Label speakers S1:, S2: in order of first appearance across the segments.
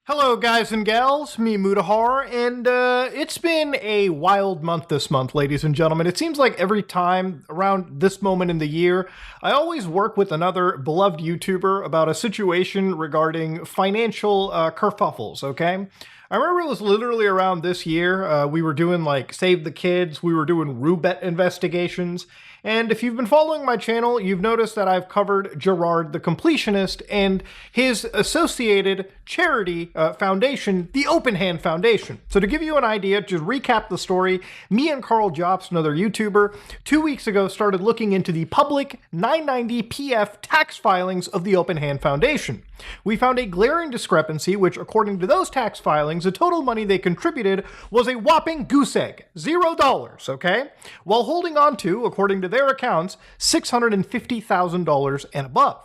S1: Hello guys and gals, me Mutahar, and it's been a wild month this month, ladies and gentlemen. It seems like every time around this moment in the year, I always work with another beloved YouTuber about a situation regarding financial kerfuffles, okay? I remember it was literally around this year, we were doing like Save the Kids, we were doing Roobet investigations, and if you've been following my channel, you've noticed that I've covered Gerard the Completionist and his associated charity foundation, the Open Hand Foundation. So to give you an idea, to recap the story, me and Carl Jobst, another YouTuber, 2 weeks ago started looking into the public 990 PF tax filings of the Open Hand Foundation. We found a glaring discrepancy, which according to those tax filings, the total money they contributed was a whopping goose egg, $0, okay? While holding on to, according to their accounts, $650,000 and above.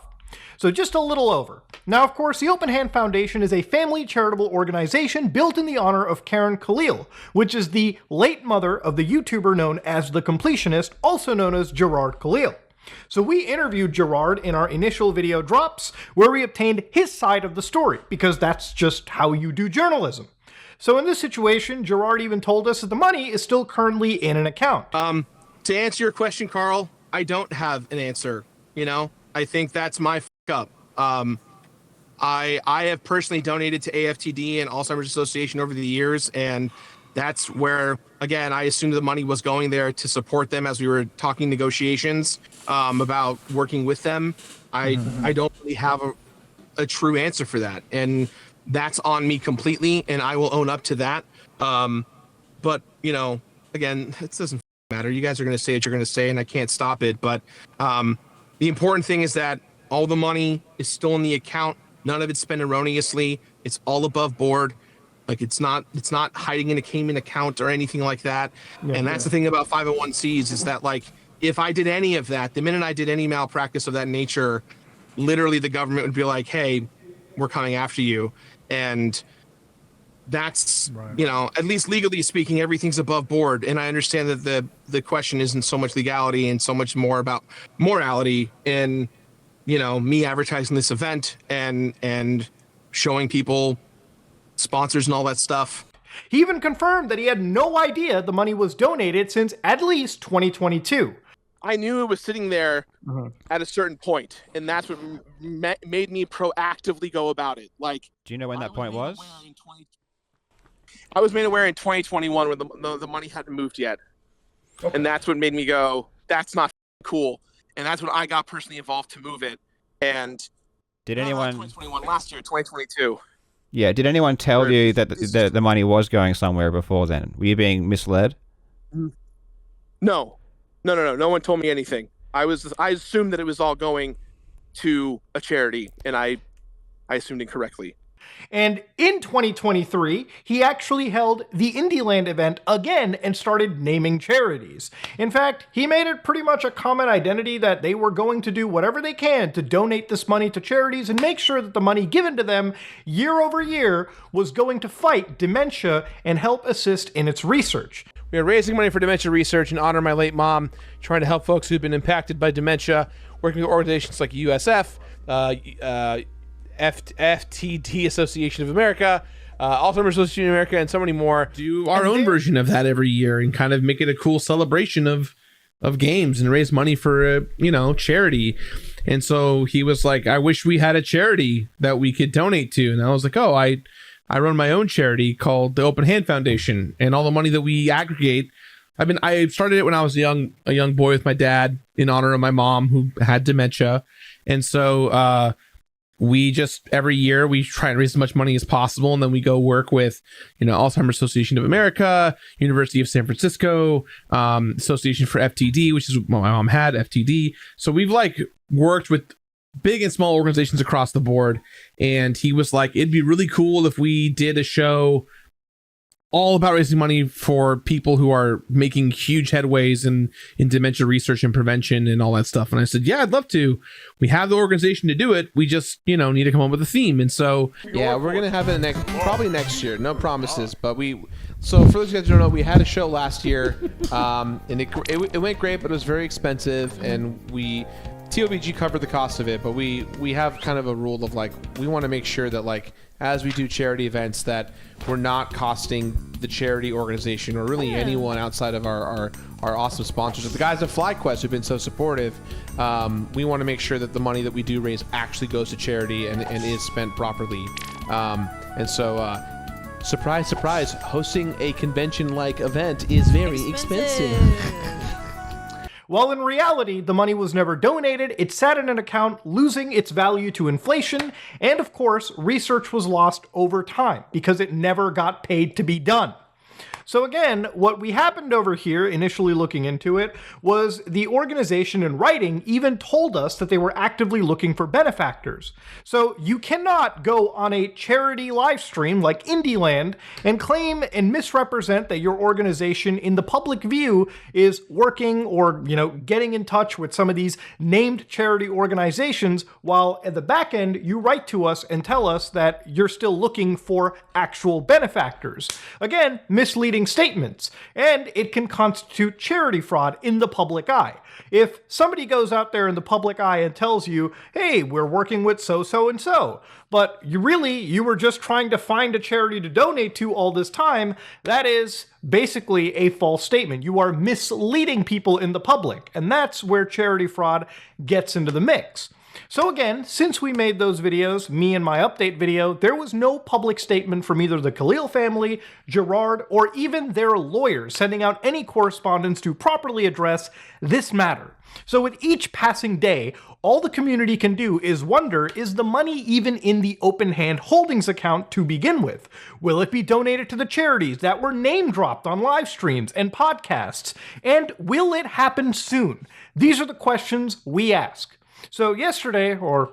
S1: So just a little over. Now, of course, the Open Hand Foundation is a family charitable organization built in the honor of Karen Khalil, which is the late mother of the YouTuber known as The Completionist, also known as Gerard Khalil. So we interviewed Gerard in our initial video drops, where we obtained his side of the story, because that's just how you do journalism. So in this situation, Gerard even told us that the money is still currently in an account.
S2: To answer your question, Carl, I don't have an answer. You know, I think that's my up. I have personally donated to AFTD and Alzheimer's Association over the years, and that's where, again, I assumed the money was going there to support them as we were talking negotiations about working with them. I don't really have a true answer for that, and that's on me completely, and I will own up to that. But, you know, again, it doesn't matter. You guys are going to say what you're going to say, and I can't stop it. But the important thing is that all the money is still in the account. None of it's spent erroneously. It's all above board. Like it's not hiding in a Cayman account or anything like that. Yeah, and that's the thing about 501Cs is that, like, if I did any of that, the minute I did any malpractice of that nature, literally the government would be like, hey, we're coming after you. And that's, right. You know, at least legally speaking, everything's above board. And I understand that the question isn't so much legality and so much more about morality and, you know, me advertising this event and showing people sponsors and all that stuff.
S1: He even confirmed that he had no idea the money was donated since at least 2022.
S3: I knew it was sitting there at a certain point, and that's what made me proactively go about it. Like,
S4: do you know when that point was?
S3: I was made aware in 2021 when the money hadn't moved yet. Okay. And that's what made me go, that's not cool. And that's when I got personally involved to move it. And
S4: did anyone
S3: 2021 last year, 2022.
S4: Yeah, did anyone tell you that the money was going somewhere before then? Were you being misled?
S3: No. No one told me anything. I assumed that it was all going to a charity, and I assumed incorrectly.
S1: And in 2023, he actually held the Indieland event again and started naming charities. In fact, he made it pretty much a common identity that they were going to do whatever they can to donate this money to charities and make sure that the money given to them year over year was going to fight dementia and help assist in its research.
S5: We are raising money for dementia research in honor of my late mom, trying to help folks who've been impacted by dementia, working with organizations like USF, FTD Association of America, Alzheimer's Association of America, and so many more.
S2: Do our own version of that every year and kind of make it a cool celebration of games and raise money for charity. And so he was like, I wish we had a charity that we could donate to. And I was like, oh, I run my own charity called the Open Hand Foundation, and all the money that we aggregate. I started it when I was a young boy with my dad in honor of my mom who had dementia. And so we just every year we try and raise as much money as possible, and then we go work with Alzheimer's Association of America, University of San Francisco, Association for FTD, which is what my mom had, FTD. So we've like worked with big and small organizations across the board, and he was like, it'd be really cool if we did a show all about raising money for people who are making huge headways in dementia research and prevention and all that stuff. And I said, yeah, I'd love to. We have the organization to do it. We just, need to come up with a theme. And so,
S5: yeah, we're going to have it probably next year. No promises, but so for those guys who don't know, we had a show last year, and it went great, but it was very expensive. And we TOBG covered the cost of it, but we have kind of a rule of like we want to make sure that like as we do charity events that we're not costing the charity organization or really anyone outside of our awesome sponsors. The guys at FlyQuest who've been so supportive, we want to make sure that the money that we do raise actually goes to charity and is spent properly. And so, surprise, surprise, hosting a convention-like event is very expensive.
S1: While in reality, the money was never donated, it sat in an account losing its value to inflation, and of course, research was lost over time because it never got paid to be done. So again, what we happened over here, initially looking into it, was the organization in writing even told us that they were actively looking for benefactors. So you cannot go on a charity live stream like Indieland and claim and misrepresent that your organization in the public view is working or, getting in touch with some of these named charity organizations, while at the back end, you write to us and tell us that you're still looking for actual benefactors. Again, misleading statements, and it can constitute charity fraud in the public eye. If somebody goes out there in the public eye and tells you, hey, we're working with so and so, but you were just trying to find a charity to donate to all this time, that is basically a false statement. You are misleading people in the public, and that's where charity fraud gets into the mix. So again, since we made those videos, me and my update video, there was no public statement from either the Khalil family, Gerard, or even their lawyers sending out any correspondence to properly address this matter. So with each passing day, all the community can do is wonder, is the money even in the Open Hand Holdings account to begin with? Will it be donated to the charities that were name dropped on live streams and podcasts? And will it happen soon? These are the questions we ask. So yesterday, or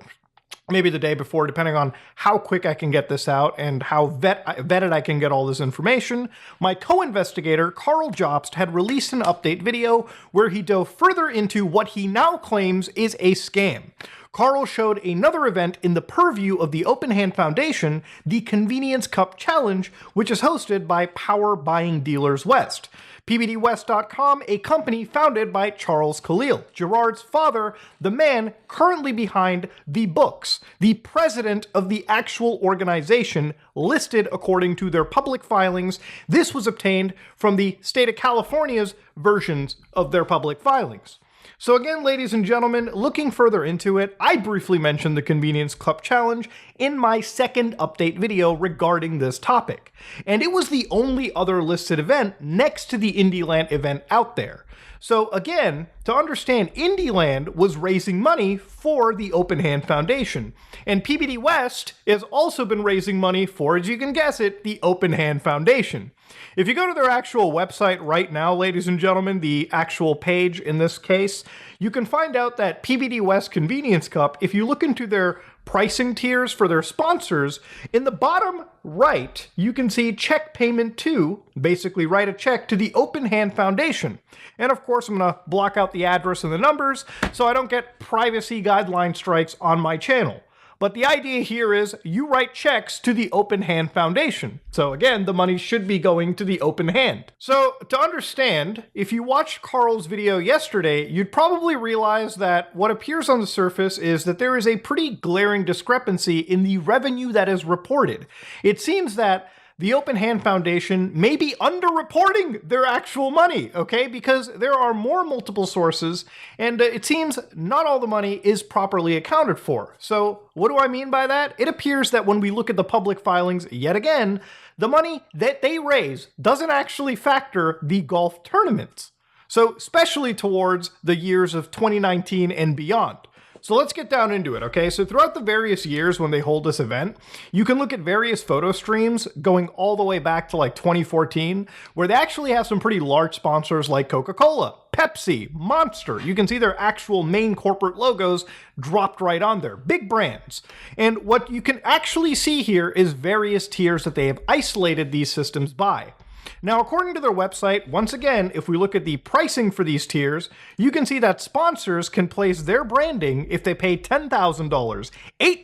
S1: maybe the day before, depending on how quick I can get this out and how vetted I can get all this information, my co-investigator, Carl Jobst, had released an update video where he dove further into what he now claims is a scam. Carl showed another event in the purview of the Open Hand Foundation, the Convenience Cup Challenge, which is hosted by Power Buying Dealers West. PBDWest.com, a company founded by Charles Khalil, Gerard's father, the man currently behind the books, the president of the actual organization listed according to their public filings. This was obtained from the state of California's versions of their public filings. So again, ladies and gentlemen, looking further into it, I briefly mentioned the Convenience Cup Challenge in my second update video regarding this topic. And it was the only other listed event next to the Indieland event out there. So again, to understand, Indieland was raising money for the Open Hand Foundation. And PBD West has also been raising money for, as you can guess it, the Open Hand Foundation. If you go to their actual website right now, ladies and gentlemen, the actual page in this case, you can find out that PBD West Convenience Cup, if you look into their pricing tiers for their sponsors, in the bottom right, you can see check payment to, basically write a check to the Open Hand Foundation. And of course, I'm going to block out the address and the numbers so I don't get privacy guideline strikes on my channel. But the idea here is you write checks to the Open Hand Foundation. So again, the money should be going to the Open Hand. So to understand, if you watched Carl's video yesterday, you'd probably realize that what appears on the surface is that there is a pretty glaring discrepancy in the revenue that is reported. It seems that the Open Hand Foundation may be underreporting their actual money, okay? Because there are more multiple sources, and it seems not all the money is properly accounted for. So what do I mean by that? It appears that when we look at the public filings yet again, the money that they raise doesn't actually factor the golf tournaments. So especially towards the years of 2019 and beyond. So let's get down into it, okay? So throughout the various years when they hold this event, you can look at various photo streams going all the way back to like 2014, where they actually have some pretty large sponsors like Coca-Cola, Pepsi, Monster. You can see their actual main corporate logos dropped right on there, big brands. And what you can actually see here is various tiers that they have isolated these systems by. Now, according to their website, once again, if we look at the pricing for these tiers, you can see that sponsors can place their branding if they pay $10,000, $8,000,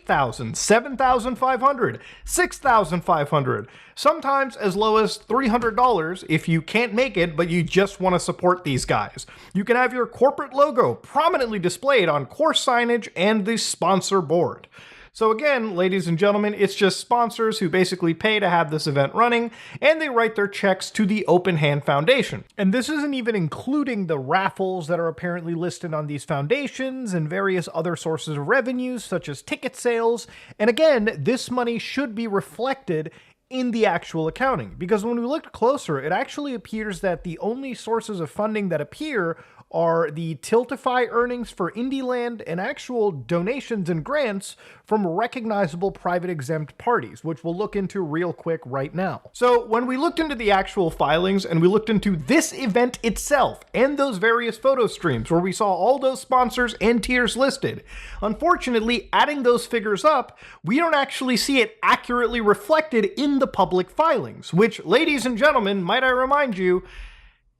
S1: $7,500, $6,500, sometimes as low as $300 if you can't make it, but you just want to support these guys. You can have your corporate logo prominently displayed on course signage and the sponsor board. So again, ladies and gentlemen, it's just sponsors who basically pay to have this event running, and they write their checks to the Open Hand Foundation. And this isn't even including the raffles that are apparently listed on these foundations and various other sources of revenues, such as ticket sales. And again, this money should be reflected in the actual accounting, because when we looked closer, it actually appears that the only sources of funding that appear are the Tiltify earnings for Indieland and actual donations and grants from recognizable private exempt parties, which we'll look into real quick right now. So when we looked into the actual filings and we looked into this event itself and those various photo streams where we saw all those sponsors and tiers listed, unfortunately, adding those figures up, we don't actually see it accurately reflected in the public filings, which, ladies and gentlemen, might I remind you,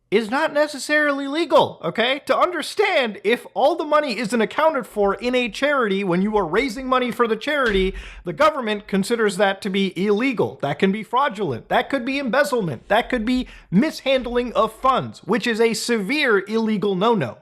S1: is not necessarily legal, okay? To understand, if all the money isn't accounted for in a charity when you are raising money for the charity, the government considers that to be illegal. That can be fraudulent. That could be embezzlement. That could be mishandling of funds, which is a severe illegal no-no.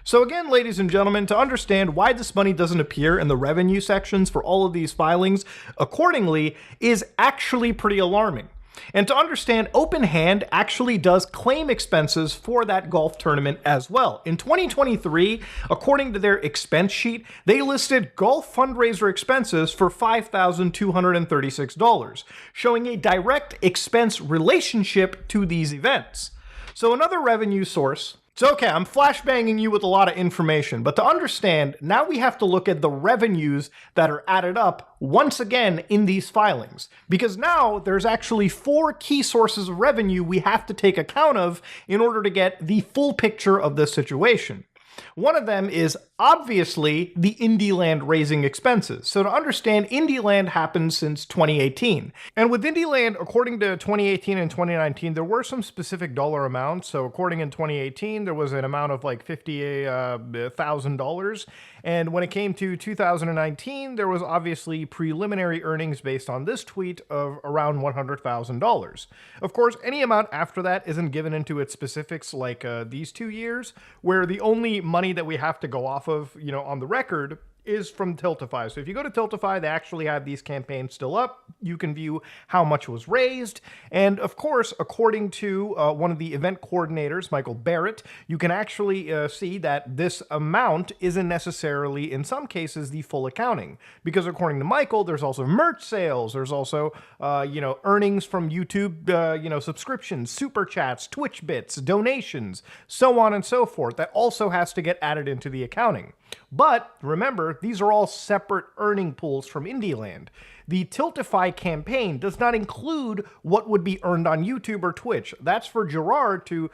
S1: So again, ladies and gentlemen, to understand why this money doesn't appear in the revenue sections for all of these filings accordingly is actually pretty alarming. And to understand, Open Hand actually does claim expenses for that golf tournament as well. In 2023, according to their expense sheet, they listed golf fundraiser expenses for $5,236, showing a direct expense relationship to these events. So another revenue source. So okay, I'm flashbanging you with a lot of information, but to understand, now we have to look at the revenues that are added up once again in these filings. Because now there's actually 4 key sources of revenue we have to take account of in order to get the full picture of this situation. One of them is obviously the Indieland raising expenses. So to understand, Indieland happened since 2018. And with Indieland, according to 2018 and 2019, there were some specific dollar amounts. So according in 2018, there was an amount of like $50,000. And when it came to 2019, there was obviously preliminary earnings based on this tweet of around $100,000. Of course, any amount after that isn't given into its specifics like these 2 years, where the only money that we have to go off of, on the record is from Tiltify. So if you go to Tiltify, they actually have these campaigns still up. You can view how much was raised. And of course, according to one of the event coordinators, Michael Barrett, you can actually see that this amount isn't necessarily, in some cases, the full accounting. Because according to Michael, there's also merch sales. There's also, earnings from YouTube, subscriptions, super chats, Twitch bits, donations, so on and so forth. That also has to get added into the accounting. But remember, these are all separate earning pools from Indieland. The Tiltify campaign does not include what would be earned on YouTube or Twitch. That's for Gerard to,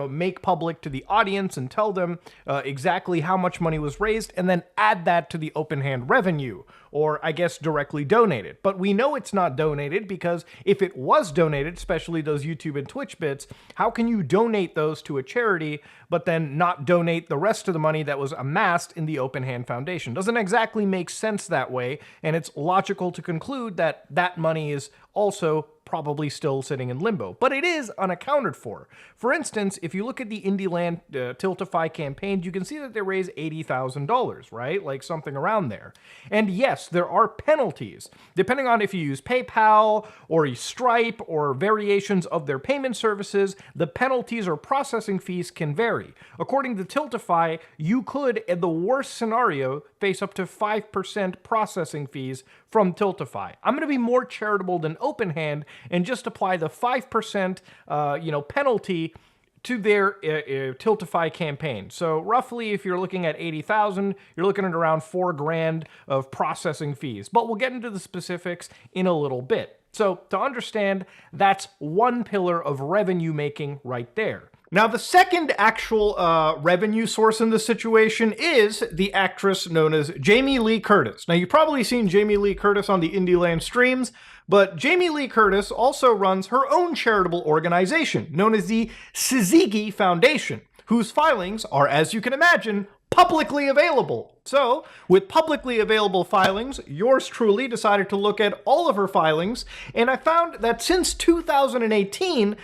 S1: make public to the audience and tell them exactly how much money was raised, and then add that to the Open Hand revenue, or I guess directly donate it. But we know it's not donated because if it was donated, especially those YouTube and Twitch bits, how can you donate those to a charity but then not donate the rest of the money that was amassed in the Open Hand Foundation? Doesn't exactly make sense that way, and it's logical to conclude that that money is also probably still sitting in limbo, but it is unaccounted for. For instance, if you look at the Indieland Tiltify campaigns, you can see that they raise $80,000, right? Like something around there. And yes, there are penalties, depending on if you use PayPal or Stripe or variations of their payment services. The penalties or processing fees can vary. According to Tiltify, you could, in the worst scenario, face up to 5% processing fees from Tiltify. I'm going to be more charitable than Open Hand and just apply the 5% penalty to their Tiltify campaign. So roughly, if you're looking at 80,000, you're looking at around $4,000 of processing fees. But we'll get into the specifics in a little bit. So to understand, that's one pillar of revenue making right there. Now, the second actual revenue source in this situation is the actress known as Jame Lee Curtis. Now, you've probably seen Jame Lee Curtis on the Indieland streams, But Jame Lee Curtis also runs her own charitable organization known as the Syzygy Foundation, whose filings are, as you can imagine, publicly available. So, with publicly available filings, yours truly decided to look at all of her filings, and I found that since 2018,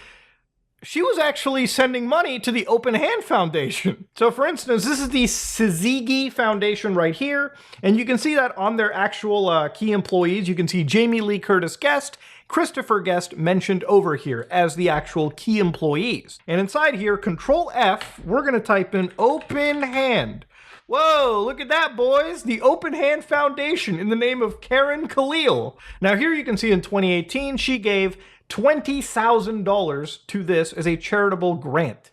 S1: she was actually sending money to the Open Hand Foundation. So for instance, this is the Syzygy Foundation right here, and you can see that on their actual key employees, you can see Jame Lee Curtis Guest, Christopher Guest mentioned over here as the actual key employees. And inside here, Control F, we're going to type in Open Hand. Whoa, look at that, boys. The Open Hand Foundation in the name of Karen Khalil. Now here you can see in 2018, she gave $20,000 to this as a charitable grant.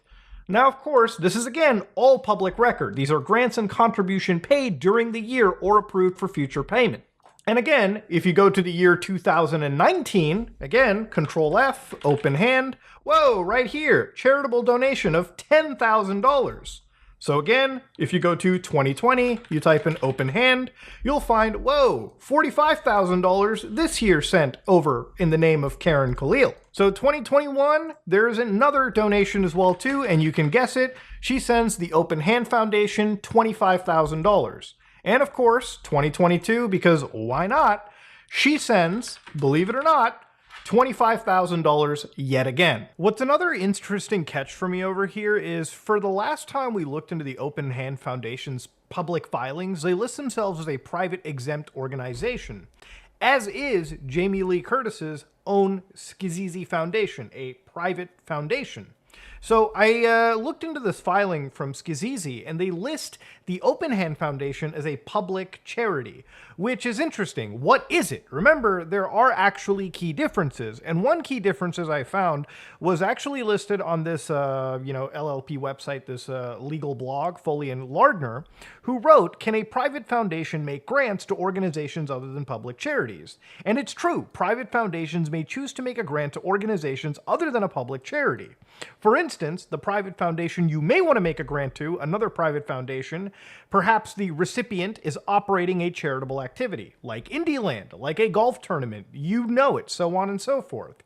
S1: Now, of course, this is again all public record. These are grants and contribution paid during the year or approved for future payment. And again, if you go to the year 2019, again, Control F, Open Hand, whoa, right here, charitable donation of $10,000. So again, if you go to 2020, you type in Open Hand, you'll find, whoa, $45,000 this year sent over in the name of Karen Khalil. So 2021, there's another donation as well too, and you can guess it, she sends the Open Hand Foundation $25,000. And of course, 2022, because why not, she sends, believe it or not, $25,000 yet again. What's another interesting catch for me over here is for the last time we looked into the Open Hand Foundation's public filings, they list themselves as a private exempt organization, as is Jame Lee Curtis's own Syzygy Foundation, a private foundation. So I looked into this filing from Syzygy, and they list the Open Hand Foundation as a public charity, which is interesting. What is it? Remember, there are actually key differences, and one key difference I found was actually listed on this, LLP website, this legal blog, Foley and Lardner, who wrote, "Can a private foundation make grants to organizations other than public charities?" And it's true, private foundations may choose to make a grant to organizations other than a public charity. For instance, the private foundation you may want to make a grant to, another private foundation, perhaps the recipient is operating a charitable activity, like Indieland, like a golf tournament, you know it, so on and so forth.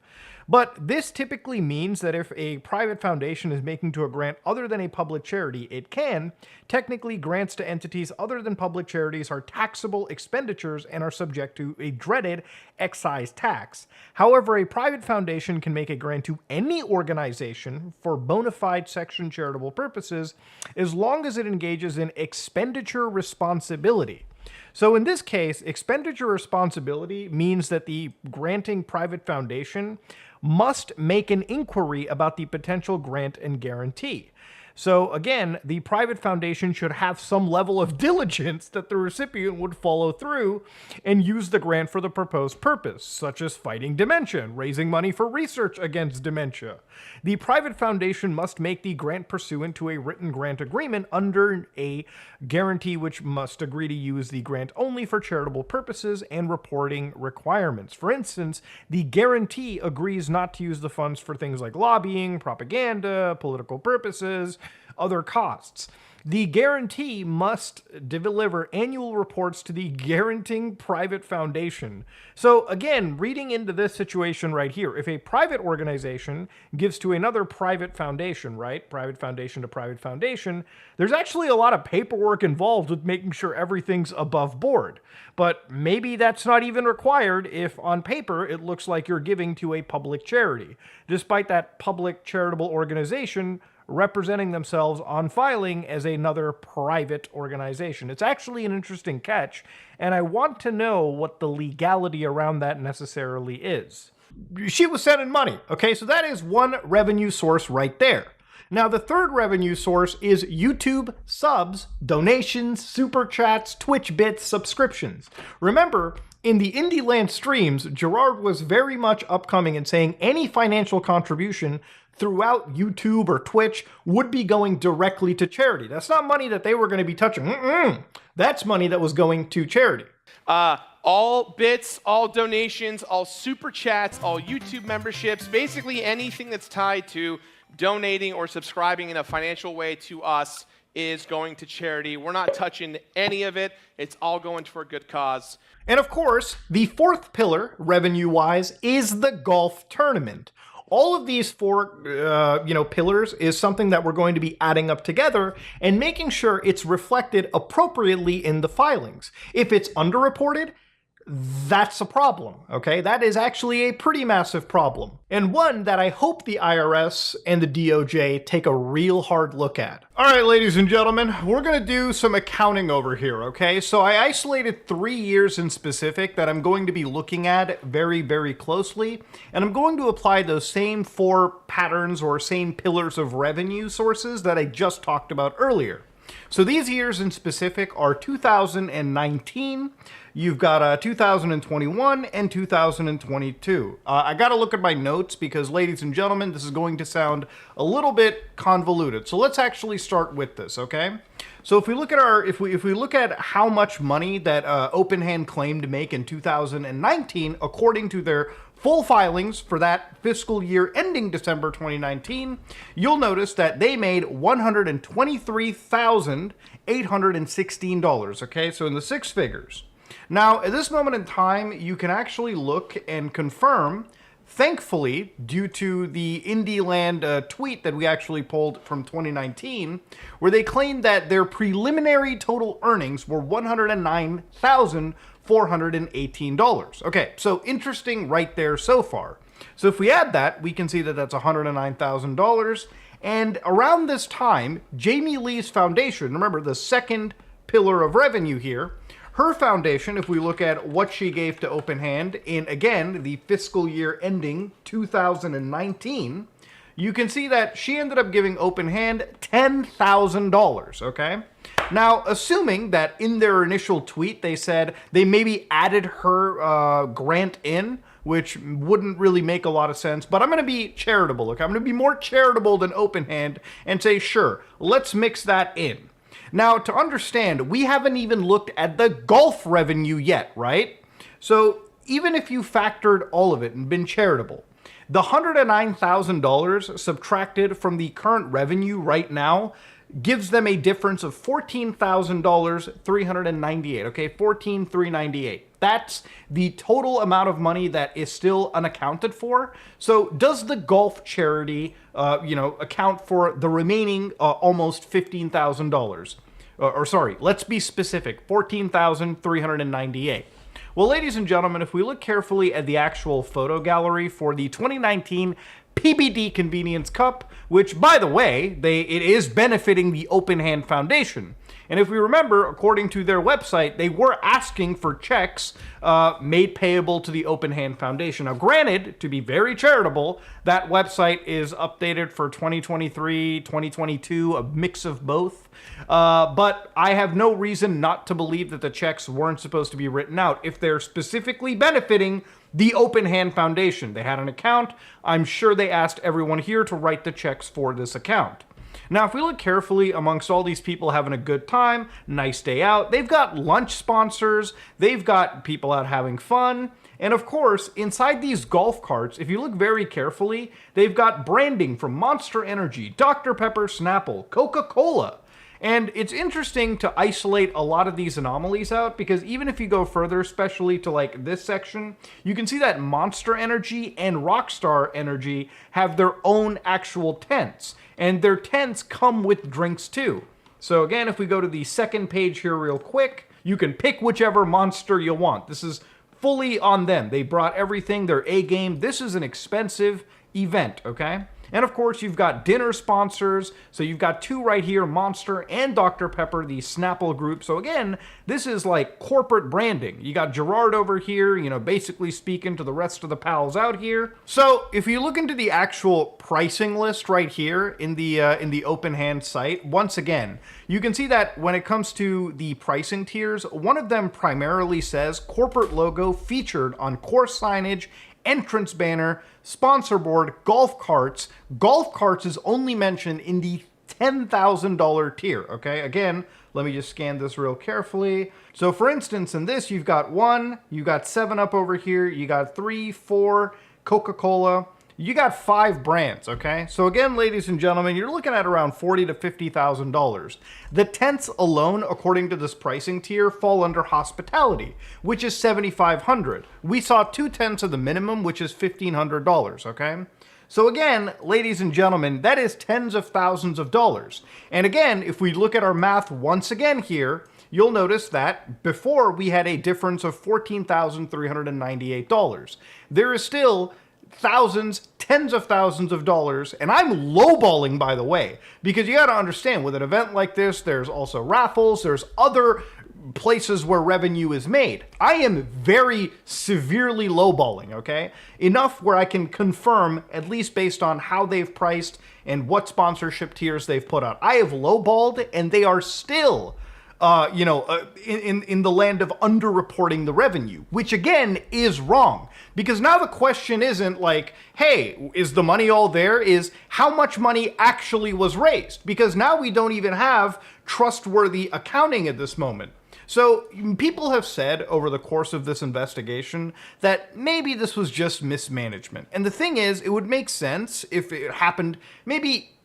S1: But this typically means that if a private foundation is making to a grant other than a public charity, it can. Technically, grants to entities other than public charities are taxable expenditures and are subject to a dreaded excise tax. However, a private foundation can make a grant to any organization for bona fide section charitable purposes as long as it engages in expenditure responsibility. So in this case, expenditure responsibility means that the granting private foundation must make an inquiry about the potential grant and guarantee. So again, the private foundation should have some level of diligence that the recipient would follow through and use the grant for the proposed purpose, such as fighting dementia and raising money for research against dementia. The private foundation must make the grant pursuant to a written grant agreement under a guarantee which must agree to use the grant only for charitable purposes and reporting requirements. For instance, the guarantee agrees not to use the funds for things like lobbying, propaganda, political purposes, other costs. The guarantee must deliver annual reports to the guaranteeing private foundation. So again, reading into this situation right here, if a private organization gives to another private foundation, right? Private foundation to private foundation, there's actually a lot of paperwork involved with making sure everything's above board. But maybe that's not even required if on paper it looks like you're giving to a public charity, despite that public charitable organization representing themselves on filing as another private organization. It's actually an interesting catch, and I want to know what the legality around that necessarily is. She was sending money, okay? So that is one revenue source right there. Now, the third revenue source is YouTube subs, donations, super chats, Twitch bits, subscriptions. Remember, in the Indieland streams, Gerard was very much upcoming and saying any financial contribution throughout YouTube or Twitch would be going directly to charity. That's not money that they were going to be touching. That's money that was going to charity.
S3: All bits, all donations, all super chats, all YouTube memberships, basically anything that's tied to donating or subscribing in a financial way to us is going to charity. We're not touching any of it. It's all going to a good cause.
S1: And of course, the fourth pillar, revenue-wise, is the golf tournament. All of these four, pillars is something that we're going to be adding up together and making sure it's reflected appropriately in the filings. If it's underreported, that's a problem, okay? That is actually a pretty massive problem, and one that I hope the IRS and the DOJ take a real hard look at. All right, ladies and gentlemen, we're gonna do some accounting over here, okay? So I isolated 3 years in specific that I'm going to be looking at very, very closely, and I'm going to apply those same 4 patterns or same pillars of revenue sources that I just talked about earlier. So these years in specific are 2019, you've got 2021, and 2022. I gotta look at my notes because, ladies and gentlemen, this is going to sound a little bit convoluted. So let's actually start with this, okay? So if we look at if we look at how much money that Open Hand claimed to make in 2019, according to their full filings for that fiscal year ending December 2019, you'll notice that they made $123,816, okay? So in the 6 figures. Now, at this moment in time, you can actually look and confirm, thankfully, due to the Indieland tweet that we actually pulled from 2019, where they claimed that their preliminary total earnings were $109,418. Okay, so interesting right there so far. So if we add that, we can see that that's $109,000. And around this time, Jame Lee's foundation, remember the second pillar of revenue here, her foundation, if we look at what she gave to Open Hand in, again, the fiscal year ending 2019, you can see that she ended up giving Open Hand $10,000, okay? Now, assuming that in their initial tweet they said they maybe added her grant in, which wouldn't really make a lot of sense, but I'm going to be charitable, okay? I'm going to be more charitable than Open Hand and say, sure, let's mix that in. Now, to understand, we haven't even looked at the golf revenue yet, right? So even if you factored all of it and been charitable, the $109,000 subtracted from the current revenue right now gives them a difference of $14,398, okay? $14,398. That's the total amount of money that is still unaccounted for. So does the golf charity, account for the remaining almost $15,000? Let's be specific, $14,398. Well, ladies and gentlemen, if we look carefully at the actual photo gallery for the 2019 PBD Convenience Cup, which, by the way, it is benefiting the Open Hand Foundation. And if we remember, according to their website, they were asking for checks made payable to the Open Hand Foundation. Now, granted, to be very charitable, that website is updated for 2023, 2022, a mix of both. But I have no reason not to believe that the checks weren't supposed to be written out if they're specifically benefiting the Open Hand Foundation. They had an account. I'm sure they asked everyone here to write the checks for this account. Now, if we look carefully amongst all these people having a good time, nice day out, they've got lunch sponsors, they've got people out having fun, and of course, inside these golf carts, if you look very carefully, they've got branding from Monster Energy, Dr. Pepper, Snapple, Coca-Cola. And it's interesting to isolate a lot of these anomalies out because even if you go further, especially to like this section, you can see that Monster Energy and Rockstar Energy have their own actual tents. And their tents come with drinks too. So again, if we go to the second page here real quick, you can pick whichever monster you want. This is fully on them. They brought everything, their A game. This is an expensive event, okay? And of course, you've got dinner sponsors. So you've got 2 right here, Monster and Dr. Pepper, the Snapple group. So again, this is like corporate branding. You got Gerard over here, basically speaking to the rest of the pals out here. So if you look into the actual pricing list right here in the Open Hand site, once again, you can see that when it comes to the pricing tiers, one of them primarily says corporate logo featured on course signage, entrance banner, sponsor board, golf carts. Golf carts is only mentioned in the $10,000 tier, okay? Again, let me just scan this real carefully. So for instance, in this, you've got 1, you got 7-Up over here, you got 3, 4, Coca-Cola, you got 5 brands, okay? So again, ladies and gentlemen, you're looking at around $40,000 to $50,000. The tents alone, according to this pricing tier, fall under hospitality, which is $7,500. We saw 2 tents of the minimum, which is $1,500, okay? So again, ladies and gentlemen, that is tens of thousands of dollars. And again, if we look at our math once again here, you'll notice that before we had a difference of $14,398. There is still thousands, tens of thousands of dollars, and I'm lowballing, by the way, because you got to understand, with an event like this, there's also raffles, there's other places where revenue is made. I am very severely lowballing, okay? Enough where I can confirm, at least based on how they've priced and what sponsorship tiers they've put out. I have lowballed, and they are still in the land of underreporting the revenue, which again is wrong. Because now the question isn't like, hey, is the money all there? Is how much money actually was raised? Because now we don't even have trustworthy accounting at this moment. So people have said over the course of this investigation that maybe this was just mismanagement. And the thing is, it would make sense if it happened maybe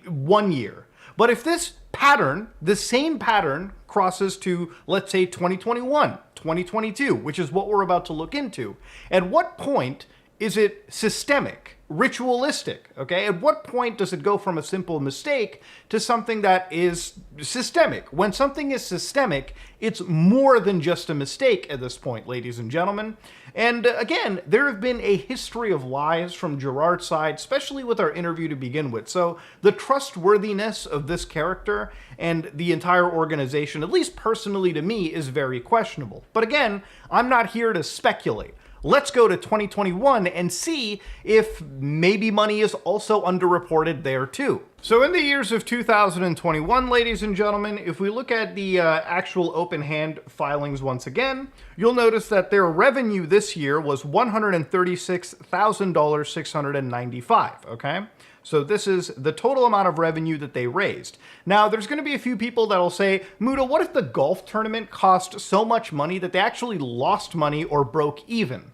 S1: 1 year. But if this pattern, the same pattern, crosses to, let's say, 2021, 2022, which is what we're about to look into, at what point is it systemic, ritualistic, okay? At what point does it go from a simple mistake to something that is systemic? When something is systemic, it's more than just a mistake at this point, ladies and gentlemen. And again, there have been a history of lies from Gerard's side, especially with our interview to begin with. So the trustworthiness of this character and the entire organization, at least personally to me, is very questionable. But again, I'm not here to speculate. Let's go to 2021 and see if maybe money is also underreported there too. So in the years of 2021, ladies and gentlemen, if we look at the actual open hand filings once again, you'll notice that their revenue this year was $136,695, okay? So this is the total amount of revenue that they raised. Now, there's going to be a few people that'll say, Muda, what if the golf tournament cost so much money that they actually lost money or broke even?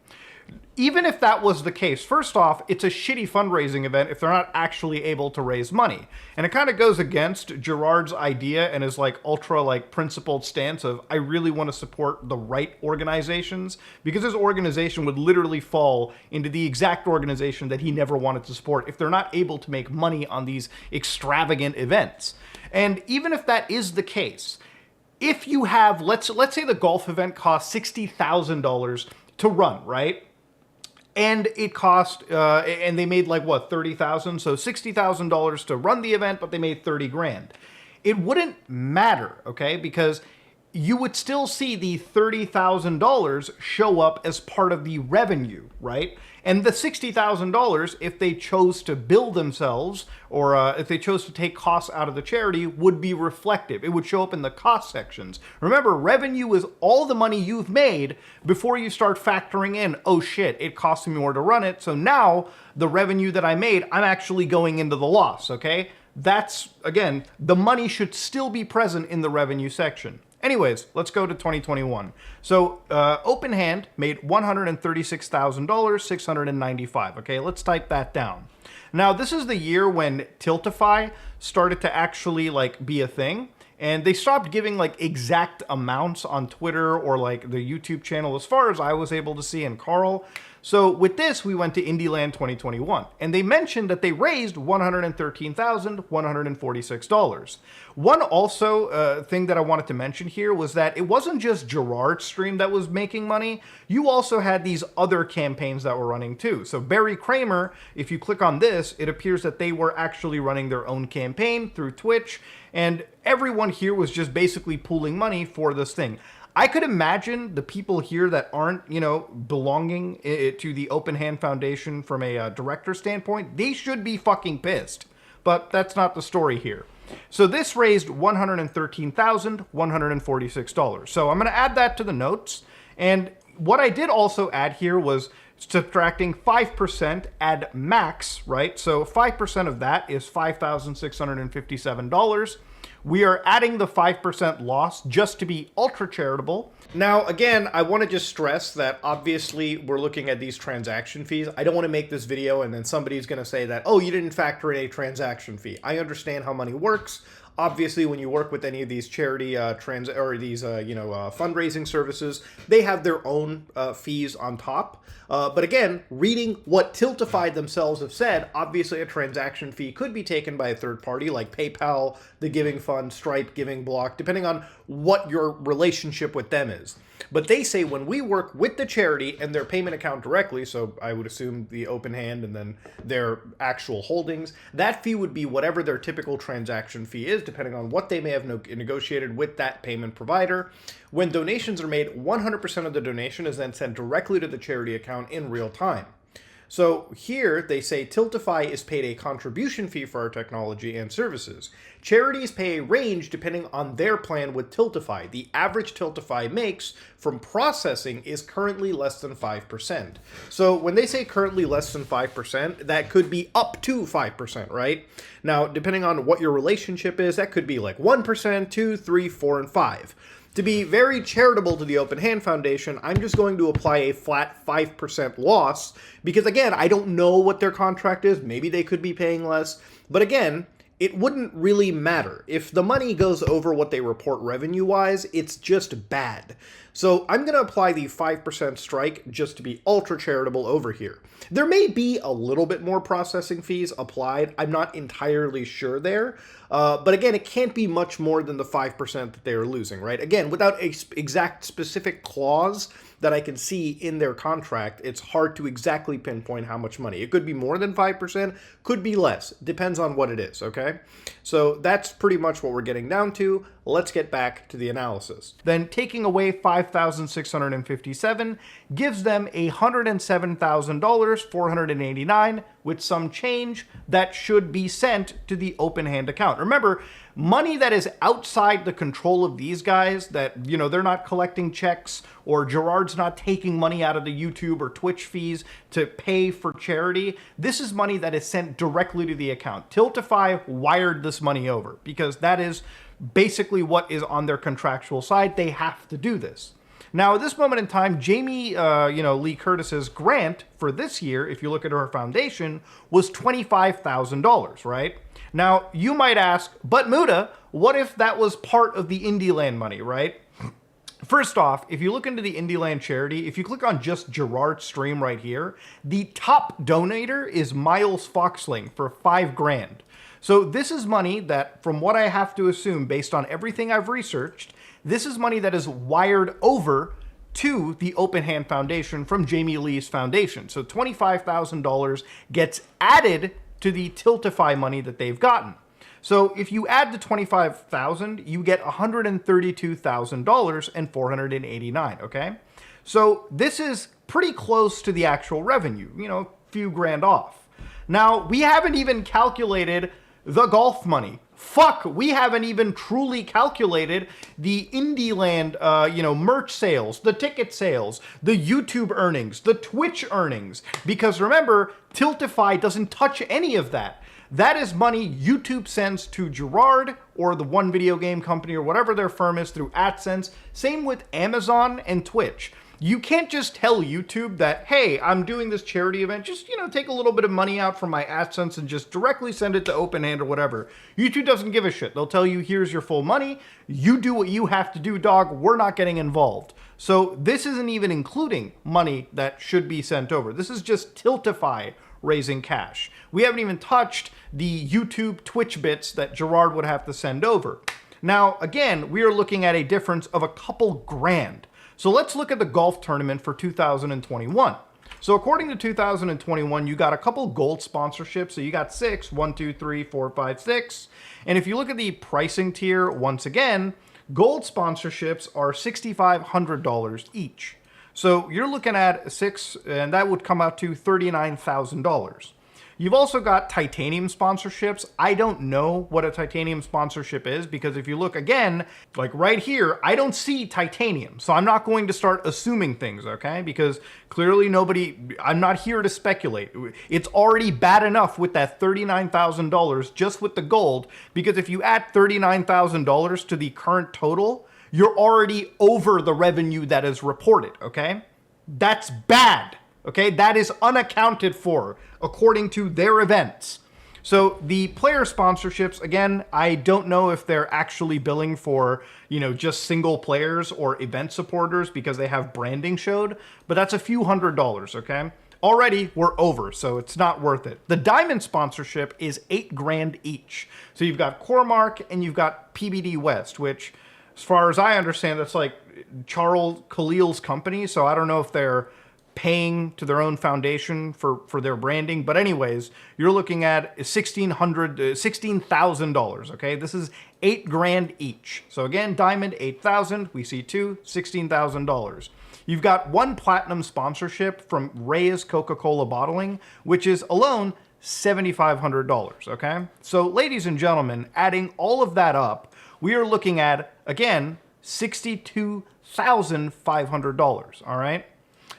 S1: Even if that was the case, first off, it's a shitty fundraising event if they're not actually able to raise money. And it kind of goes against Gerard's idea and his ultra principled stance of, I really want to support the right organizations, because his organization would literally fall into the exact organization that he never wanted to support if they're not able to make money on these extravagant events. And even if that is the case, if you have, let's say the golf event costs $60,000 to run, right? And it cost, and they made $30,000, so $60,000 to run the event, but they made 30 grand. It wouldn't matter, okay? Because you would still see the $30,000 show up as part of the revenue, right? And the $60,000, if they chose to bill themselves, or if they chose to take costs out of the charity, would be reflective. It would show up in the cost sections. Remember, revenue is all the money you've made before you start factoring in, oh shit, it cost me more to run it, so now the revenue that I made, I'm actually going into the loss, okay? That's, again, the money should still be present in the revenue section. Anyways, let's go to 2021. So, Open Hand made $136,695. Okay, let's type that down. Now, this is the year when Tiltify started to actually be a thing, and they stopped giving exact amounts on Twitter or the YouTube channel, as far as I was able to see, and Carl. So with this, we went to Indieland 2021, and they mentioned that they raised $113,146. One also thing that I wanted to mention here was that it wasn't just Gerard's stream that was making money. You also had these other campaigns that were running too. So Barry Kramer, if you click on this, it appears that they were actually running their own campaign through Twitch, and everyone here was just basically pooling money for this thing. I could imagine the people here that aren't, belonging to the Open Hand Foundation from a director standpoint, they should be fucking pissed. But that's not the story here. So this raised $113,146. So I'm going to add that to the notes. And what I did also add here was subtracting 5% at max, right? So 5% of that is $5,657. we are adding the 5% loss just to be ultra charitable. Now, again, I want to just stress that obviously we're looking at these transaction fees. I don't want to make this video and then somebody's going to say that, oh, you didn't factor in a transaction fee. I understand how money works. Obviously, when you work with any of these charity fundraising services, they have their own fees on top. But again, reading what Tiltify themselves have said, obviously a transaction fee could be taken by a third party like PayPal, the Giving Fund, Stripe, Giving Block, depending on what your relationship with them is. But they say when we work with the charity and their payment account directly, so I would assume the open hand and then their actual holdings, that fee would be whatever their typical transaction fee is, depending on what they may have negotiated with that payment provider. When donations are made, 100% of the donation is then sent directly to the charity account in real time. So here they say Tiltify is paid a contribution fee for our technology and services. Charities pay a range depending on their plan with Tiltify. The average Tiltify makes from processing is currently less than 5%. So when they say currently less than 5%, that could be up to 5%, right? Now, depending on what your relationship is, that could be like 1%, 2, 3, 4, and 5. To be very charitable to the Open Hand Foundation, I'm just going to apply a flat 5% loss because, again, I don't know what their contract is. Maybe they could be paying less. But again, it wouldn't really matter. If the money goes over what they report revenue-wise, it's just bad. So I'm going to apply the 5% strike just to be ultra charitable over here. There may be a little bit more processing fees applied. I'm not entirely sure there. But again, it can't be much more than the 5% that they are losing, right? Again, without an exact specific clause that I can see in their contract, it's hard to exactly pinpoint how much money. It could be more than 5%, could be less. Depends on what it is, okay? So that's pretty much what we're getting down to. Let's get back to the analysis. Then taking away $5,657 gives them $107,489 with some change that should be sent to the open hand account. Remember, money that is outside the control of these guys, that, you know, they're not collecting checks or Gerard's not taking money out of the YouTube or Twitch fees to pay for charity. This is money that is sent directly to the account. Tiltify wired this money over because that is basically what is on their contractual side. They have to do this. Now, at this moment in time, Jame Lee Curtis's grant for this year, if you look at her foundation, was $25,000, right? Now, you might ask, but Muda, what if that was part of the Indieland money, right? First off, if you look into the Indieland charity, if you click on just Gerard's stream right here, the top donator is Miles Foxling for $5,000. So this is money that, from what I have to assume, based on everything I've researched, this is money that is wired over to the Open Hand Foundation from Jame Lee's foundation. So $25,000 gets added to the Tiltify money that they've gotten. So if you add the $25,000, you get $132,489, okay? So this is pretty close to the actual revenue, you know, a few grand off. Now, we haven't even calculated the golf money. Fuck, we haven't even truly calculated the Indieland, merch sales, the ticket sales, the YouTube earnings, the Twitch earnings. Because remember, Tiltify doesn't touch any of that. That is money YouTube sends to Gerard or the one video game company or whatever their firm is through AdSense. Same with Amazon and Twitch. You can't just tell YouTube that, hey, I'm doing this charity event, just, take a little bit of money out from my AdSense and just directly send it to Open Hand or whatever. YouTube doesn't give a shit. They'll tell you, here's your full money. You do what you have to do, dog. We're not getting involved. So this isn't even including money that should be sent over. This is just Tiltify raising cash. We haven't even touched the YouTube Twitch bits that Gerard would have to send over. Now, again, we are looking at a difference of a couple grand. So let's look at the golf tournament for 2021. So according to 2021, you got a couple gold sponsorships. So you got 6, 1, 2, 3, 4, 5, 6. And if you look at the pricing tier, once again, gold sponsorships are $6,500 each. So you're looking at 6, and that would come out to $39,000. You've also got titanium sponsorships. I don't know what a titanium sponsorship is because if you look again, like right here, I don't see titanium. So I'm not going to start assuming things, okay? Because clearly I'm not here to speculate. It's already bad enough with that $39,000 just with the gold, because if you add $39,000 to the current total, you're already over the revenue that is reported, okay? That's bad. Okay, that is unaccounted for according to their events. So the player sponsorships, again, I don't know if they're actually billing for, just single players or event supporters because they have branding showed, but that's a few $100s, okay? Already we're over, so it's not worth it. The diamond sponsorship is $8,000 each. So you've got Cormark and you've got PBD West, which, as far as I understand, that's like Charles Khalil's company, so I don't know if they're paying to their own foundation for their branding. But anyways, you're looking at $16,000, okay? This is $8,000 each. So again, diamond, 8,000. We see two, $16,000. You've got one platinum sponsorship from Reyes Coca-Cola Bottling, which is alone $7,500, okay? So ladies and gentlemen, adding all of that up, we are looking at, again, $62,500, all right?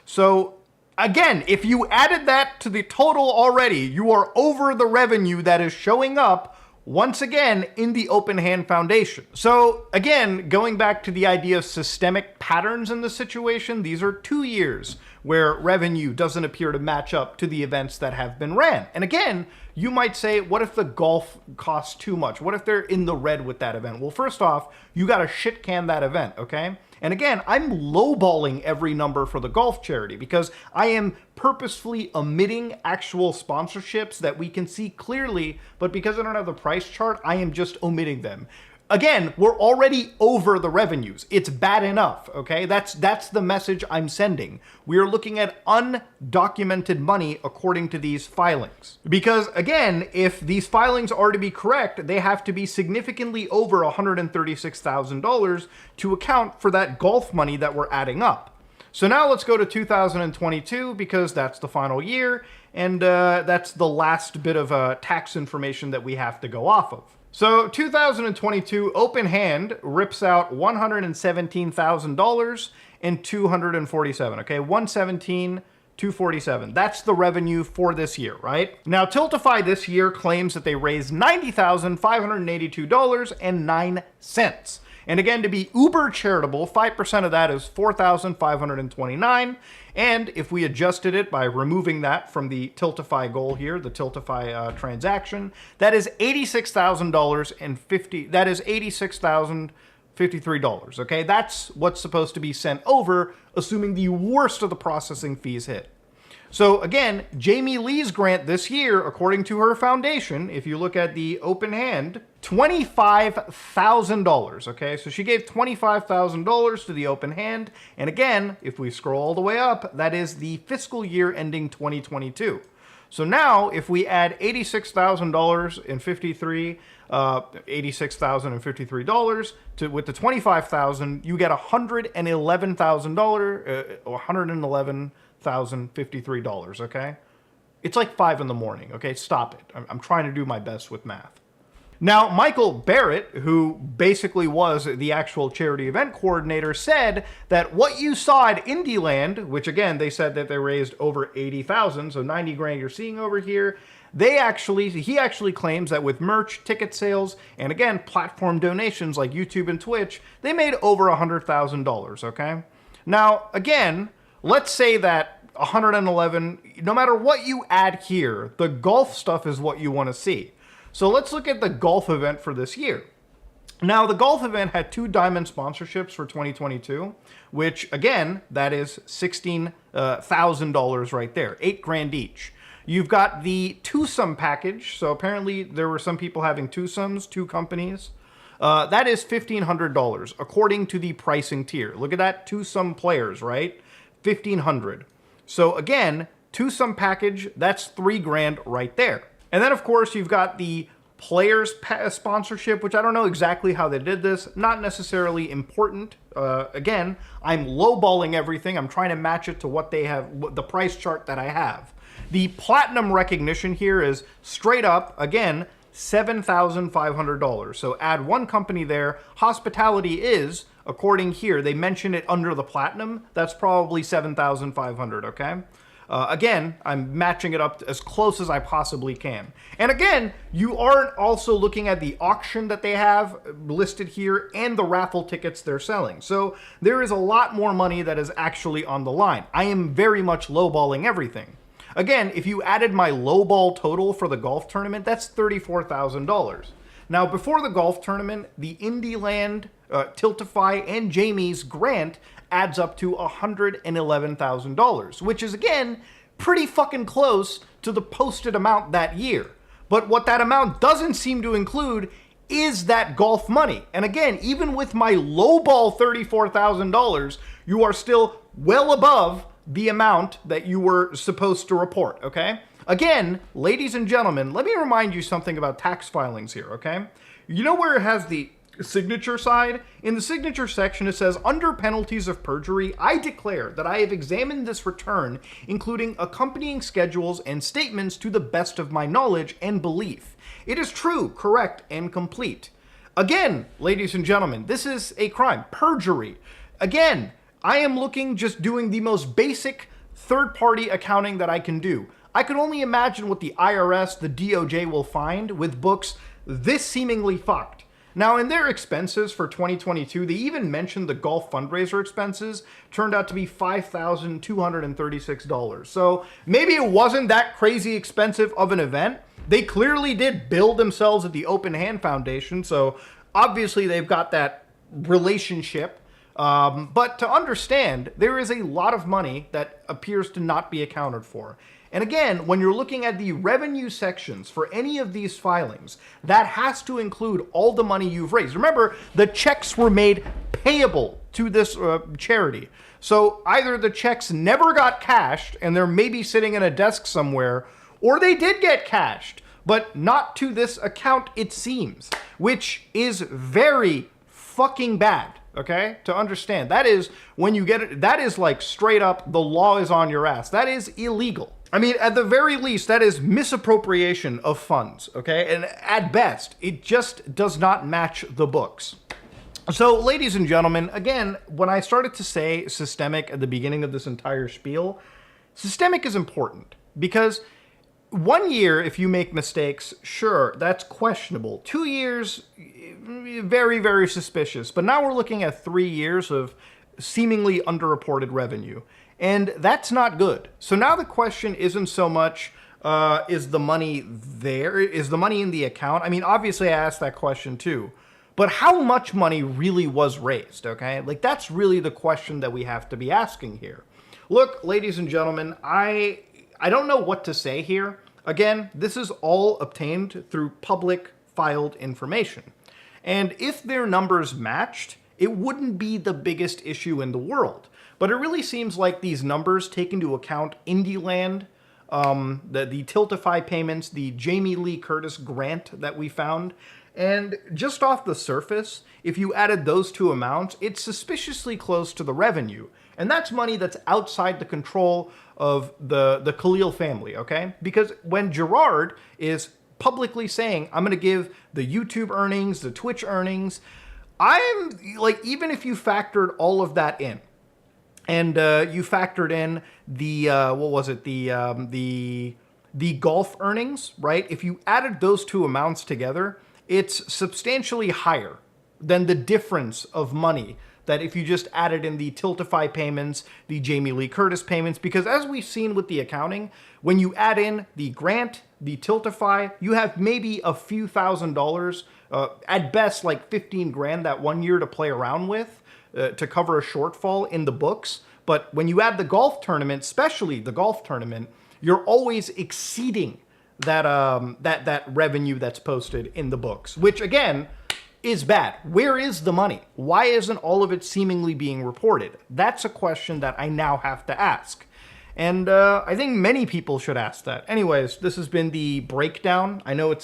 S1: So again, if you added that to the total already, you are over the revenue that is showing up once again in the Open Hand Foundation. So again, going back to the idea of systemic patterns in the situation, these are 2 years where revenue doesn't appear to match up to the events that have been ran. And again, you might say, what if the golf costs too much? What if they're in the red with that event? Well, first off, you got to shit can that event, okay? And again, I'm lowballing every number for the golf charity because I am purposefully omitting actual sponsorships that we can see clearly, but because I don't have the price chart, I am just omitting them. Again, we're already over the revenues. It's bad enough, okay? That's the message I'm sending. We are looking at undocumented money according to these filings. Because again, if these filings are to be correct, they have to be significantly over $136,000 to account for that golf money that we're adding up. So now let's go to 2022 because that's the final year and that's the last bit of tax information that we have to go off of. So 2022 Open Hand rips out $117,000 and 247. Okay, 117, 247. That's the revenue for this year, right? Now Tiltify this year claims that they raised $90,582.09. And again, to be uber charitable, 5% of that is $4,529. And if we adjusted it by removing that from the Tiltify goal here, the Tiltify transaction, that is $86,000 that is $86,053. Okay, that's what's supposed to be sent over, assuming the worst of the processing fees hit. So again, Jame Lee's grant this year, according to her foundation, if you look at the Open Hand, $25,000, okay? So she gave $25,000 to the Open Hand, and again, if we scroll all the way up, that is the fiscal year ending 2022. So now, if we add $86,053 with the $25,000, you get $111,053, okay? It's like 5 in the morning, okay? Stop it. I'm trying to do my best with math. Now, Michael Barrett, who basically was the actual charity event coordinator, said that what you saw at Indieland, which again, they said that they raised over 80,000, so 90 grand you're seeing over here, he actually claims that with merch, ticket sales, and again, platform donations like YouTube and Twitch, they made over $100,000, okay? Now, again, let's say that 111, no matter what you add here, the golf stuff is what you want to see. So let's look at the golf event for this year. Now, the golf event had 2 diamond sponsorships for 2022, which again, that is $16,000 right there, 8 grand each. You've got the twosome package. So apparently there were some people having twosomes, 2 companies. That is $1,500 according to the pricing tier. Look at that, twosome players, right? $1,500. So again, twosome package, that's 3 grand right there. And then, of course, you've got the players sponsorship, which I don't know exactly how they did this. Not necessarily important. Again, I'm lowballing everything. I'm trying to match it to what they have, the price chart that I have. The platinum recognition here is straight up, again, $7,500. So add one company there. Hospitality is, according here, they mention it under the platinum. That's probably $7,500, okay? Again, I'm matching it up as close as I possibly can. And again, you aren't also looking at the auction that they have listed here and the raffle tickets they're selling. So there is a lot more money that is actually on the line. I am very much lowballing everything. Again, if you added my lowball total for the golf tournament, that's $34,000. Now, before the golf tournament, the Indieland, Tiltify, and Jame's grant adds up to $111,000, which is, again, pretty fucking close to the posted amount that year. But what that amount doesn't seem to include is that golf money. And again, even with my lowball $34,000, you are still well above the amount that you were supposed to report, okay? Again, ladies and gentlemen, let me remind you something about tax filings here, okay? You know where it has the signature side? In the signature section, it says, under penalties of perjury, I declare that I have examined this return, including accompanying schedules and statements to the best of my knowledge and belief. It is true, correct, and complete. Again, ladies and gentlemen, this is a crime. Perjury. Again, I am just doing the most basic third-party accounting that I can do. I can only imagine what the IRS, the DOJ will find with books this seemingly fucked. Now, in their expenses for 2022, they even mentioned the golf fundraiser expenses turned out to be $5,236. So maybe it wasn't that crazy expensive of an event. They clearly did bill themselves at the Open Hand Foundation, so obviously they've got that relationship. But to understand, there is a lot of money that appears to not be accounted for. And again, when you're looking at the revenue sections for any of these filings, that has to include all the money you've raised. Remember, the checks were made payable to this charity. So either the checks never got cashed and they're maybe sitting in a desk somewhere, or they did get cashed, but not to this account, it seems, which is very fucking bad. Okay, to understand, that is when you get it, that is like straight up, the law is on your ass. That is illegal. I mean, at the very least, that is misappropriation of funds. Okay, and at best, it just does not match the books. So, ladies and gentlemen, again, when I started to say systemic at the beginning of this entire spiel, systemic is important because 1 year, if you make mistakes, sure, that's questionable. 2 years, very, very suspicious. But now we're looking at 3 years of seemingly underreported revenue. And that's not good. So now the question isn't so much, is the money there? Is the money in the account? I mean, obviously I asked that question too. But how much money really was raised, okay? Like, that's really the question that we have to be asking here. Look, ladies and gentlemen, I don't know what to say here. Again, this is all obtained through public filed information. And if their numbers matched, it wouldn't be the biggest issue in the world. But it really seems like these numbers take into account Indieland, the Tiltify payments, the Jame Lee Curtis grant that we found. And just off the surface, if you added those two amounts, it's suspiciously close to the revenue. And that's money that's outside the control of the Khalil family, okay? Because when Gerard is publicly saying, I'm going to give the YouTube earnings, the Twitch earnings, I'm like, even if you factored all of that in, and you factored in the, the golf earnings, right? If you added those two amounts together, it's substantially higher than the difference of money that if you just added in the Tiltify payments, the Jame Lee Curtis payments, because as we've seen with the accounting, when you add in the grant, the Tiltify, you have maybe a few $1,000s, at best like 15 grand that 1 year to play around with to cover a shortfall in the books. But when you add the golf tournament, especially the golf tournament, you're always exceeding that that revenue that's posted in the books, which again, is bad. Where is the money? Why isn't all of it seemingly being reported? That's a question that I now have to ask. And I think many people should ask that. Anyways, this has been the breakdown. I know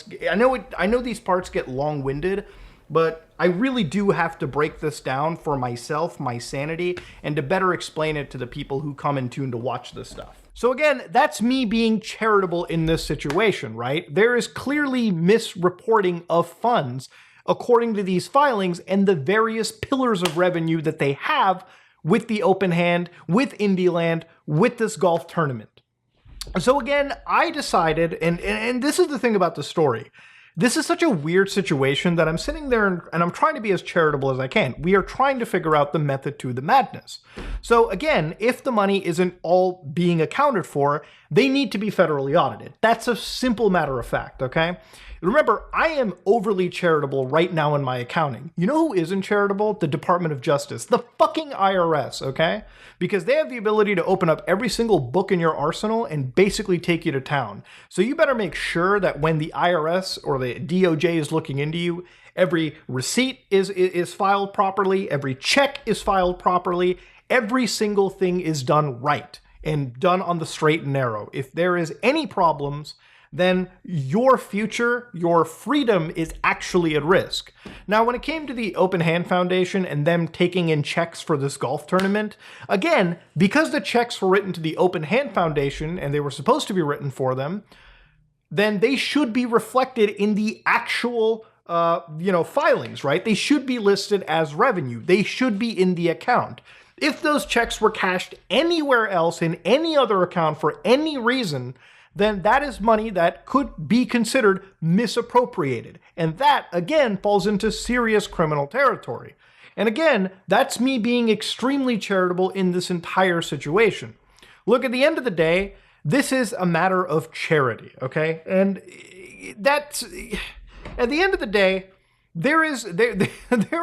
S1: these parts get long-winded, but I really do have to break this down for myself, my sanity, and to better explain it to the people who come in tune to watch this stuff. So again, that's me being charitable in this situation, right? There is clearly misreporting of funds according to these filings and the various pillars of revenue that they have with the open hand, with Indieland, with this golf tournament. So again, I decided, and this is the thing about the story. This is such a weird situation that I'm sitting there and I'm trying to be as charitable as I can. We are trying to figure out the method to the madness. So again, if the money isn't all being accounted for, they need to be federally audited. That's a simple matter of fact, okay? Remember, I am overly charitable right now in my accounting. You know who isn't charitable? The Department of Justice, the fucking IRS, okay? Because they have the ability to open up every single book in your arsenal and basically take you to town. So you better make sure that when the IRS or the DOJ is looking into you, every receipt is filed properly, every check is filed properly, every single thing is done right and done on the straight and narrow. If there is any problems, then your future, your freedom is actually at risk. Now, when it came to the Open Hand Foundation and them taking in checks for this golf tournament, again, because the checks were written to the Open Hand Foundation and they were supposed to be written for them, then they should be reflected in the actual filings, right? They should be listed as revenue. They should be in the account. If those checks were cashed anywhere else in any other account for any reason, then that is money that could be considered misappropriated. And that, again, falls into serious criminal territory. And again, that's me being extremely charitable in this entire situation. Look, at the end of the day, this is a matter of charity, okay? And that's, at the end of the day, there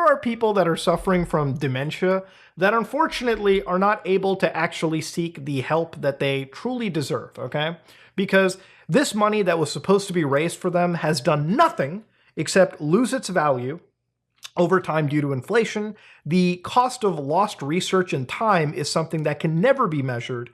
S1: are people that are suffering from dementia that unfortunately are not able to actually seek the help that they truly deserve, okay? Because this money that was supposed to be raised for them has done nothing except lose its value over time due to inflation. The cost of lost research and time is something that can never be measured.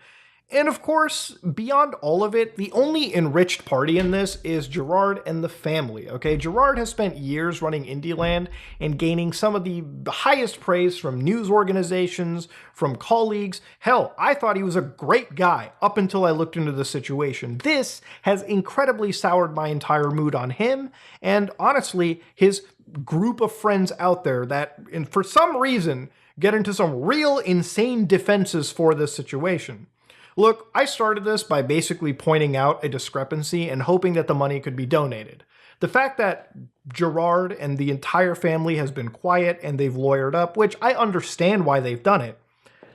S1: And of course, beyond all of it, the only enriched party in this is Gerard and the family, okay? Gerard has spent years running Indieland and gaining some of the highest praise from news organizations, from colleagues. Hell, I thought he was a great guy up until I looked into the situation. This has incredibly soured my entire mood on him and honestly, his group of friends out there that, and for some reason, get into some real insane defenses for this situation. Look, I started this by basically pointing out a discrepancy and hoping that the money could be donated. The fact that Gerard and the entire family has been quiet and they've lawyered up, which I understand why they've done it.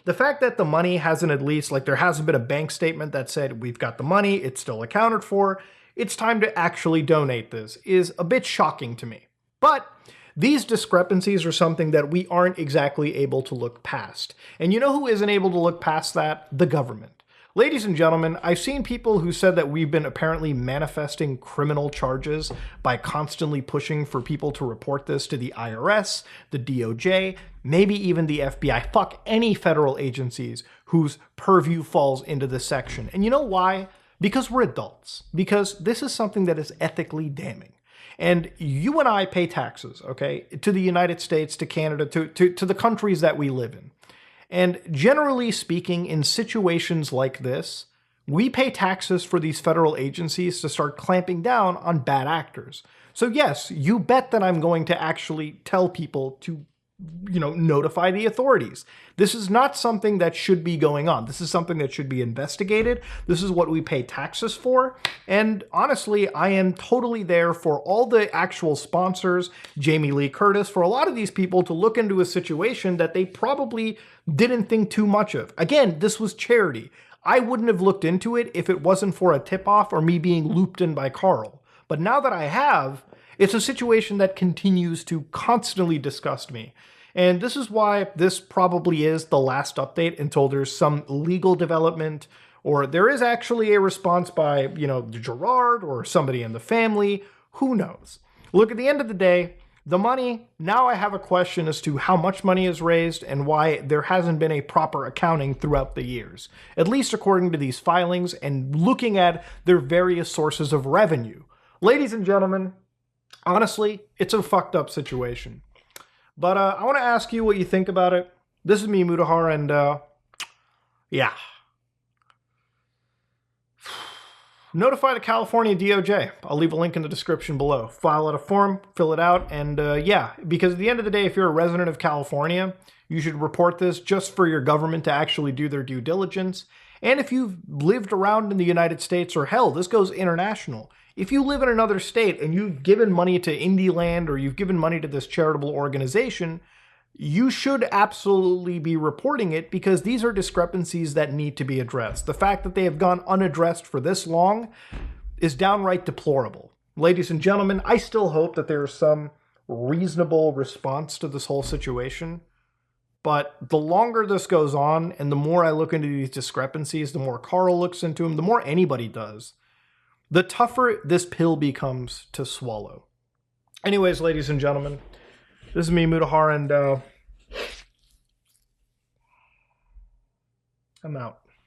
S1: The fact that the money hasn't at least, like there hasn't been a bank statement that said, we've got the money, it's still accounted for, it's time to actually donate this, is a bit shocking to me. But these discrepancies are something that we aren't exactly able to look past. And you know who isn't able to look past that? The government. Ladies and gentlemen, I've seen people who said that we've been apparently manifesting criminal charges by constantly pushing for people to report this to the IRS, the DOJ, maybe even the FBI. Fuck any federal agencies whose purview falls into this section. And you know why? Because we're adults. Because this is something that is ethically damning. And you and I pay taxes, okay, to the United States, to Canada, to the countries that we live in. And generally speaking, in situations like this, we pay taxes for these federal agencies to start clamping down on bad actors. So yes, you bet that I'm going to actually tell people to, notify the authorities. This is not something that should be going on. This is something that should be investigated. This is what we pay taxes for. And honestly, I am totally there for all the actual sponsors, Jame Lee Curtis, for a lot of these people to look into a situation that they probably didn't think too much of. Again, this was charity. I wouldn't have looked into it if it wasn't for a tip-off or me being looped in by Carl. But now that I have, it's a situation that continues to constantly disgust me. And this is why this probably is the last update until there's some legal development or there is actually a response by, Gerard or somebody in the family. Who knows? Look, at the end of the day, the money, now I have a question as to how much money is raised and why there hasn't been a proper accounting throughout the years, at least according to these filings and looking at their various sources of revenue. Ladies and gentlemen, honestly, it's a fucked up situation. But I want to ask you what you think about it. This is me, Mudahar, and yeah. notify the California DOJ. I'll leave a link in the description below. File out a form, fill it out, and yeah, because at the end of the day, if you're a resident of California, you should report this just for your government to actually do their due diligence. And if you've lived around in the United States, or hell, this goes international. If you live in another state and you've given money to Indieland or you've given money to this charitable organization, you should absolutely be reporting it because these are discrepancies that need to be addressed. The fact that they have gone unaddressed for this long is downright deplorable. Ladies and gentlemen, I still hope that there is some reasonable response to this whole situation. But the longer this goes on and the more I look into these discrepancies, the more Carl looks into them, the more anybody does, the tougher this pill becomes to swallow. Anyways, ladies and gentlemen, this is me, Mutahar, and I'm out.